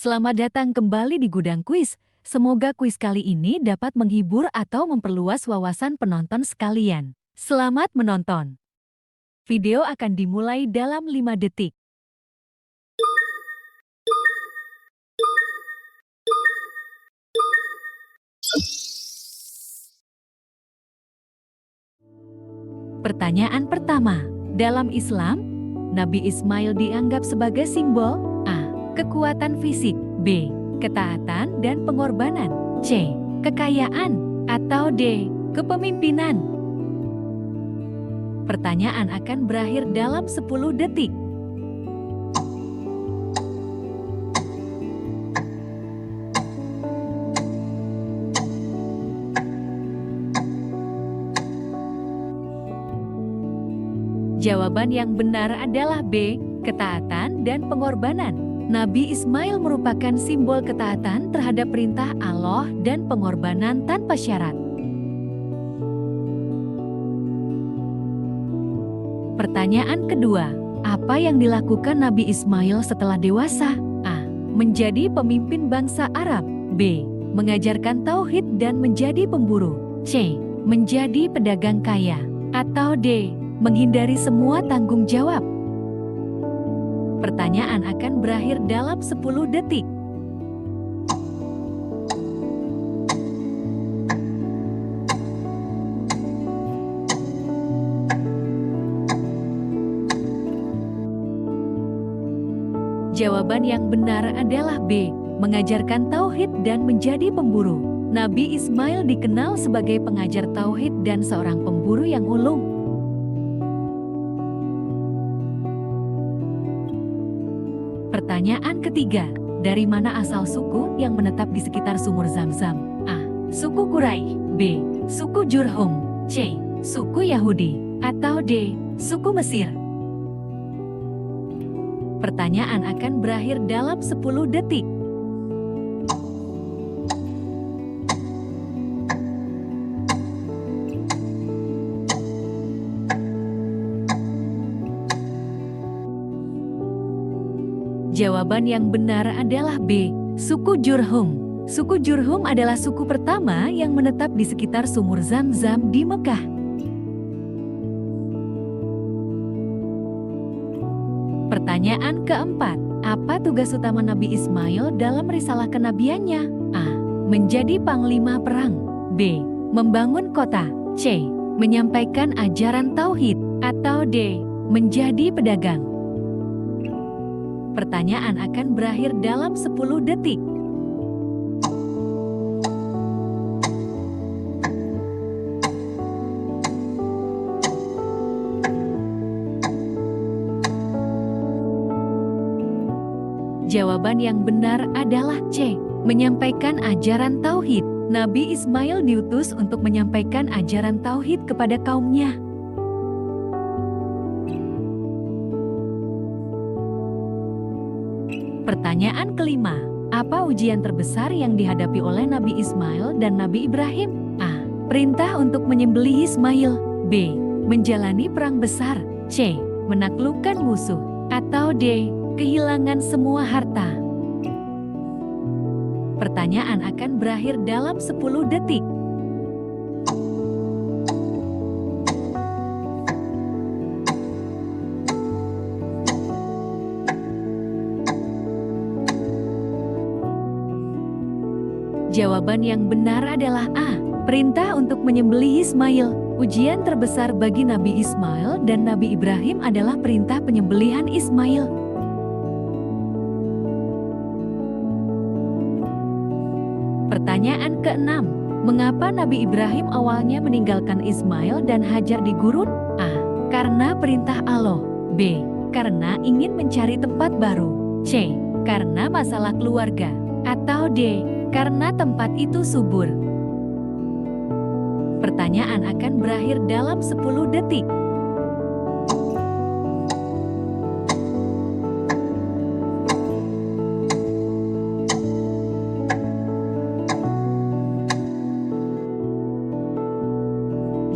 Selamat datang kembali di Gudang Kuis. Semoga kuis kali ini dapat menghibur atau memperluas wawasan penonton sekalian. Selamat menonton. Video akan dimulai dalam 5 detik. Pertanyaan pertama. Dalam Islam, Nabi Ismail dianggap sebagai simbol A. Kekuatan fisik, B. Ketaatan dan pengorbanan, C. Kekayaan, atau D. Kepemimpinan. Pertanyaan akan berakhir dalam 10 detik. Jawaban yang benar adalah B. Ketaatan dan pengorbanan. Nabi Ismail merupakan simbol ketaatan terhadap perintah Allah dan pengorbanan tanpa syarat. Pertanyaan kedua, apa yang dilakukan Nabi Ismail setelah dewasa? A. Menjadi pemimpin bangsa Arab. B. Mengajarkan tauhid dan menjadi pemburu. C. Menjadi pedagang kaya. Atau D. Menghindari semua tanggung jawab. Pertanyaan akan berakhir dalam 10 detik. Jawaban yang benar adalah B. Mengajarkan tauhid dan menjadi pemburu. Nabi Ismail dikenal sebagai pengajar tauhid dan seorang pemburu yang ulung. Pertanyaan ketiga, dari mana asal suku yang menetap di sekitar sumur Zam-Zam? A. Suku Quraisy. B. Suku Jurhum. C. Suku Yahudi. Atau D. Suku Mesir. Pertanyaan akan berakhir dalam 10 detik. Jawaban yang benar adalah B. Suku Jurhum. Suku Jurhum adalah suku pertama yang menetap di sekitar sumur Zam-Zam di Mekah. Pertanyaan keempat, apa tugas utama Nabi Ismail dalam risalah kenabiannya? A. Menjadi panglima perang. B. Membangun kota. C. Menyampaikan ajaran tauhid. Atau D. Menjadi pedagang. Pertanyaan akan berakhir dalam 10 detik. Jawaban yang benar adalah C. Menyampaikan ajaran tauhid. Nabi Ismail diutus untuk menyampaikan ajaran tauhid kepada kaumnya. Pertanyaan kelima, apa ujian terbesar yang dihadapi oleh Nabi Ismail dan Nabi Ibrahim? A. Perintah untuk menyembelih Ismail. B. Menjalani perang besar. C. Menaklukkan musuh. Atau D. Kehilangan semua harta. Pertanyaan akan berakhir dalam 10 detik. Jawaban yang benar adalah A. Perintah untuk menyembelih Ismail. Ujian terbesar bagi Nabi Ismail dan Nabi Ibrahim adalah perintah penyembelihan Ismail. Pertanyaan keenam, mengapa Nabi Ibrahim awalnya meninggalkan Ismail dan Hajar di gurun? A. Karena perintah Allah. B. Karena ingin mencari tempat baru. C. Karena masalah keluarga. Atau D. Karena tempat itu subur. Pertanyaan akan berakhir dalam 10 detik.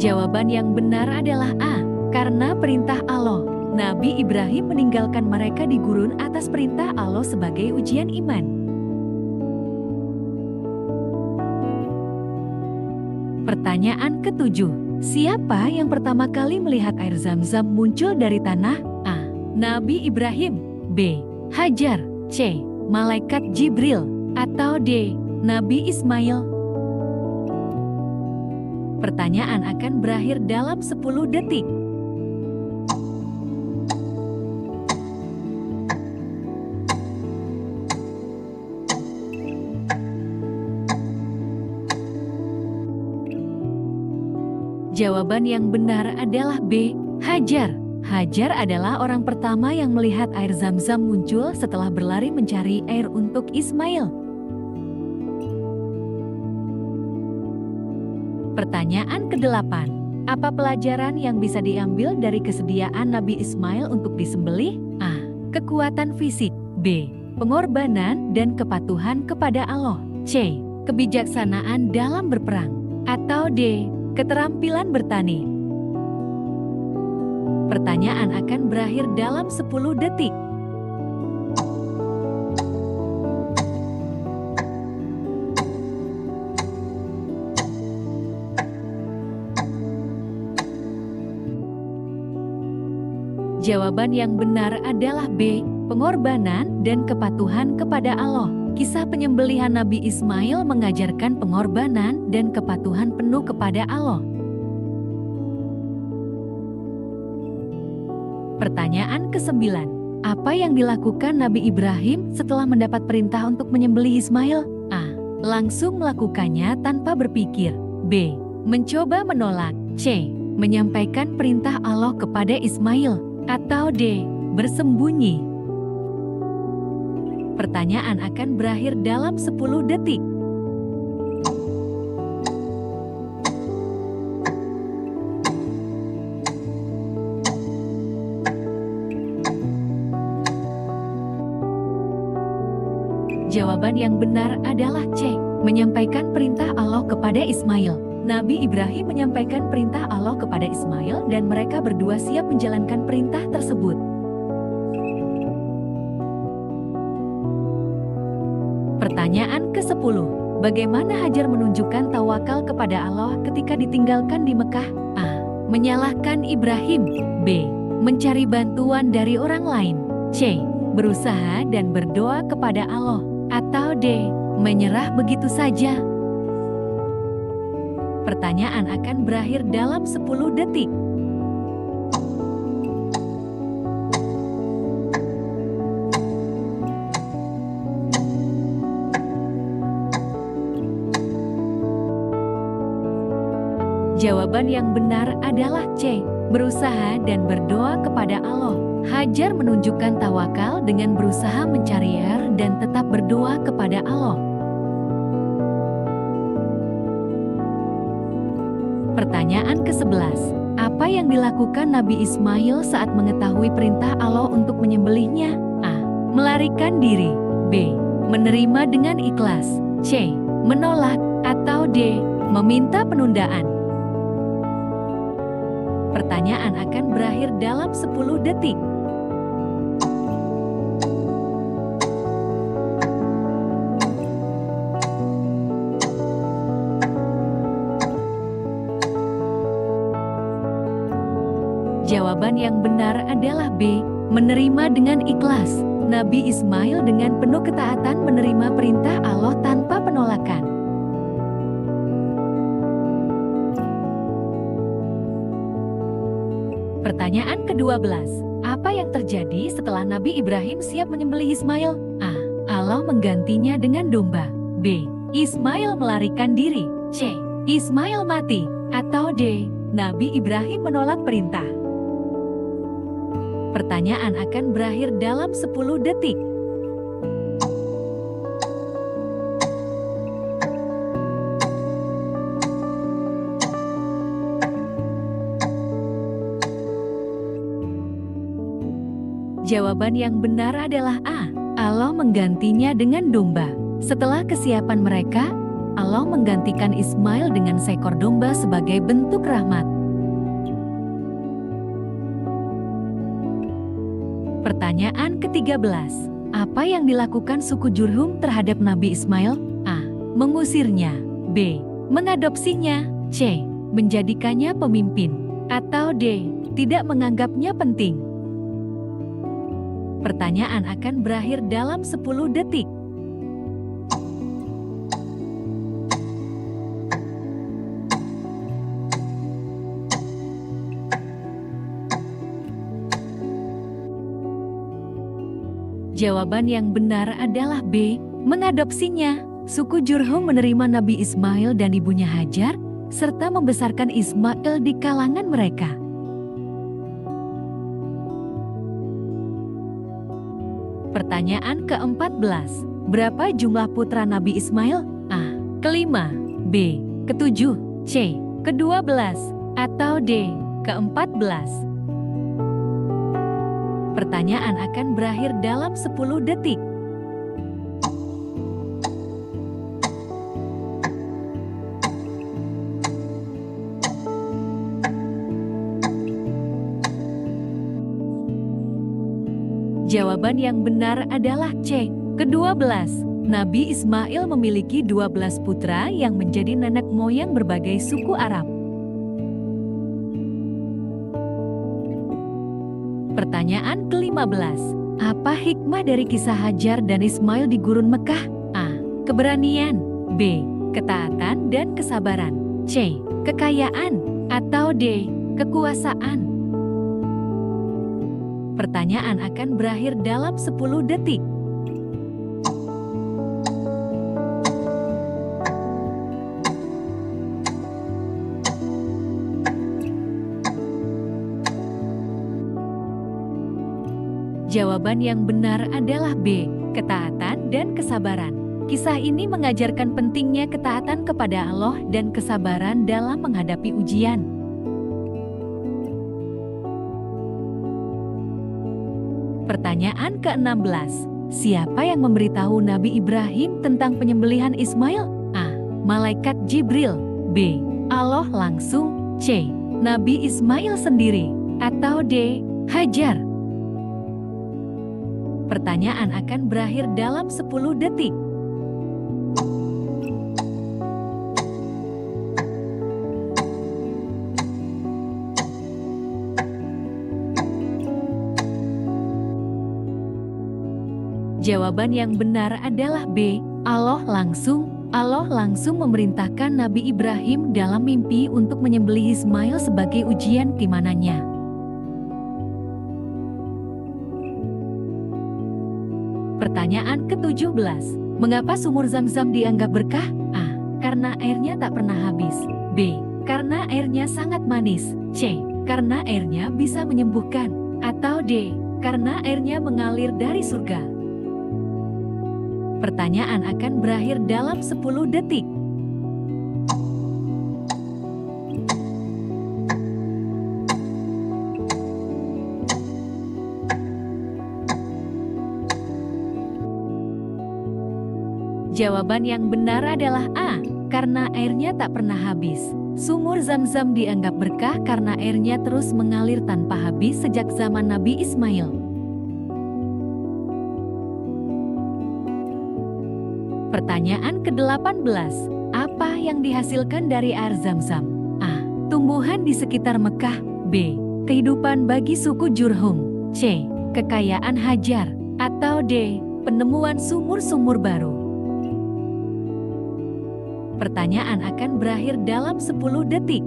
Jawaban yang benar adalah A. Karena perintah Allah. Nabi Ibrahim meninggalkan mereka di gurun atas perintah Allah sebagai ujian iman. Pertanyaan ketujuh. Siapa yang pertama kali melihat air Zam-Zam muncul dari tanah? A. Nabi Ibrahim. B. Hajar. C. Malaikat Jibril. Atau D. Nabi Ismail. Pertanyaan akan berakhir dalam 10 detik. Jawaban yang benar adalah B. Hajar. Hajar adalah orang pertama yang melihat air Zam-Zam muncul setelah berlari mencari air untuk Ismail. Pertanyaan ke-8. Apa pelajaran yang bisa diambil dari kesediaan Nabi Ismail untuk disembelih? A. Kekuatan fisik. B. Pengorbanan dan kepatuhan kepada Allah. C. Kebijaksanaan dalam berperang. Atau D. Keterampilan bertani. Pertanyaan akan berakhir dalam 10 detik. Jawaban yang benar adalah B. Pengorbanan dan kepatuhan kepada Allah. Kisah penyembelihan Nabi Ismail mengajarkan pengorbanan dan kepatuhan penuh kepada Allah. Pertanyaan ke-9. Apa yang dilakukan Nabi Ibrahim setelah mendapat perintah untuk menyembelih Ismail? A. Langsung melakukannya tanpa berpikir. B. Mencoba menolak. C. Menyampaikan perintah Allah kepada Ismail. Atau D. Bersembunyi. Pertanyaan akan berakhir dalam 10 detik. Jawaban yang benar adalah C. Menyampaikan perintah Allah kepada Ismail. Nabi Ibrahim menyampaikan perintah Allah kepada Ismail dan mereka berdua siap menjalankan perintah tersebut. Pertanyaan ke-10. Bagaimana Hajar menunjukkan tawakal kepada Allah ketika ditinggalkan di Mekah? A. Menyalahkan Ibrahim. B. Mencari bantuan dari orang lain. C. Berusaha dan berdoa kepada Allah. Atau D. Menyerah begitu saja. Pertanyaan akan berakhir dalam 10 detik. Jawaban yang benar adalah C. Berusaha dan berdoa kepada Allah. Hajar menunjukkan tawakal dengan berusaha mencari air dan tetap berdoa kepada Allah. Pertanyaan ke-11. Apa yang dilakukan Nabi Ismail saat mengetahui perintah Allah untuk menyembelihnya? A. Melarikan diri. B. Menerima dengan ikhlas. C. Menolak. Atau D. Meminta penundaan. Pertanyaan akan berakhir dalam 10 detik. Jawaban yang benar adalah B. Menerima dengan ikhlas. Nabi Ismail dengan penuh ketaatan menerima perintah Allah tanpa penolakan. Pertanyaan ke-12. Apa yang terjadi setelah Nabi Ibrahim siap menyembelih Ismail? A. Allah menggantinya dengan domba. B. Ismail melarikan diri. C. Ismail mati. Atau D. Nabi Ibrahim menolak perintah. Pertanyaan akan berakhir dalam 10 detik. Jawaban yang benar adalah A. Allah menggantinya dengan domba. Setelah kesiapan mereka, Allah menggantikan Ismail dengan seekor domba sebagai bentuk rahmat. Pertanyaan ke-13. Apa yang dilakukan suku Jurhum terhadap Nabi Ismail? A. Mengusirnya. B. Mengadopsinya. C. Menjadikannya pemimpin. Atau D. Tidak menganggapnya penting. Pertanyaan akan berakhir dalam 10 detik. Jawaban yang benar adalah B. Mengadopsinya. Suku Jurhum menerima Nabi Ismail dan ibunya Hajar, serta membesarkan Ismail di kalangan mereka. Pertanyaan ke-14. Berapa jumlah putra Nabi Ismail? A. Kelima. B. Ketujuh. C. Ke-12. Atau D. Ke-14. Pertanyaan akan berakhir dalam 10 detik. Jawaban yang benar adalah C. Ke-12. Nabi Ismail memiliki 12 putra yang menjadi nenek moyang berbagai suku Arab. Pertanyaan ke-15. Apa hikmah dari kisah Hajar dan Ismail di gurun Mekah? A. Keberanian. B. Ketaatan dan kesabaran. C. Kekayaan. Atau D. Kekuasaan. Pertanyaan akan berakhir dalam 10 detik. Jawaban yang benar adalah B. Ketaatan dan kesabaran. Kisah ini mengajarkan pentingnya ketaatan kepada Allah dan kesabaran dalam menghadapi ujian. Pertanyaan ke-16. Siapa yang memberitahu Nabi Ibrahim tentang penyembelihan Ismail? A. Malaikat Jibril. B. Allah langsung. C. Nabi Ismail sendiri. Atau D. Hajar. Pertanyaan akan berakhir dalam 10 detik. Jawaban yang benar adalah B. Allah langsung. Allah langsung memerintahkan Nabi Ibrahim dalam mimpi untuk menyembelih Ismail sebagai ujian keimanannya. Pertanyaan ke-17. Mengapa sumur Zam-Zam dianggap berkah? A. Karena airnya tak pernah habis. B. Karena airnya sangat manis. C. Karena airnya bisa menyembuhkan. Atau D. Karena airnya mengalir dari surga. Pertanyaan akan berakhir dalam 10 detik. Jawaban yang benar adalah A. Karena airnya tak pernah habis. Sumur Zam-Zam dianggap berkah karena airnya terus mengalir tanpa habis sejak zaman Nabi Ismail. Pertanyaan ke-18. Apa yang dihasilkan dari air Zam-Zam? A. Tumbuhan di sekitar Mekah. B. Kehidupan bagi suku Jurhum. C. Kekayaan Hajar. Atau D. Penemuan sumur-sumur baru. Pertanyaan akan berakhir dalam 10 detik.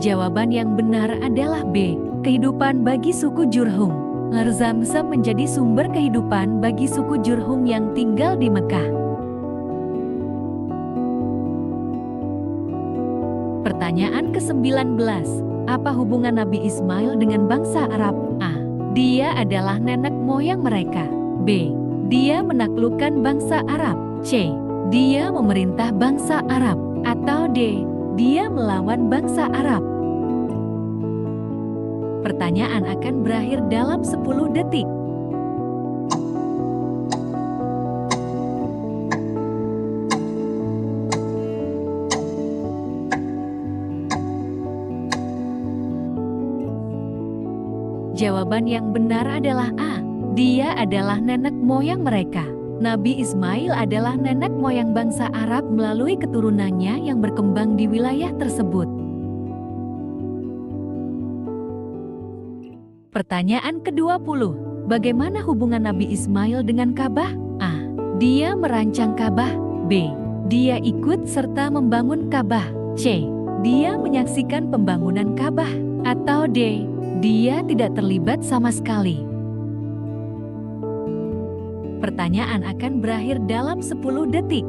Jawaban yang benar adalah B. Kehidupan bagi suku Jurhum. Air Zam-Zam menjadi sumber kehidupan bagi suku Jurhum yang tinggal di Mekah. Pertanyaan ke-19. Apa hubungan Nabi Ismail dengan bangsa Arab? A. Dia adalah nenek moyang mereka. B. Dia menaklukkan bangsa Arab. C. Dia memerintah bangsa Arab. Atau D. Dia melawan bangsa Arab. Pertanyaan akan berakhir dalam 10 detik. Jawaban yang benar adalah A. Dia adalah nenek moyang mereka. Nabi Ismail adalah nenek moyang bangsa Arab melalui keturunannya yang berkembang di wilayah tersebut. Pertanyaan ke-20. Bagaimana hubungan Nabi Ismail dengan Ka'bah? A. Dia merancang Ka'bah. B. Dia ikut serta membangun Ka'bah. C. Dia menyaksikan pembangunan Ka'bah. Atau D. Dia tidak terlibat sama sekali. Pertanyaan akan berakhir dalam 10 detik.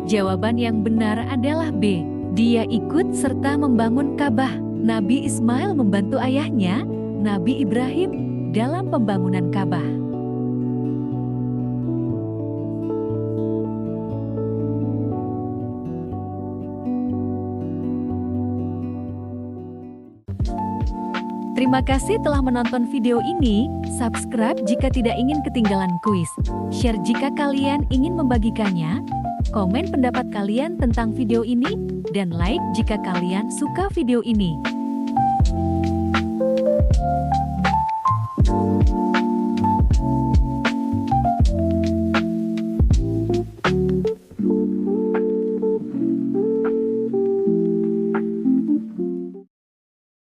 Jawaban yang benar adalah B. Dia ikut serta membangun Ka'bah. Nabi Ismail membantu ayahnya, Nabi Ibrahim, dalam pembangunan Ka'bah. Terima kasih telah menonton video ini. Subscribe jika tidak ingin ketinggalan kuis. Share jika kalian ingin membagikannya. Komen pendapat kalian tentang video ini, dan like jika kalian suka video ini.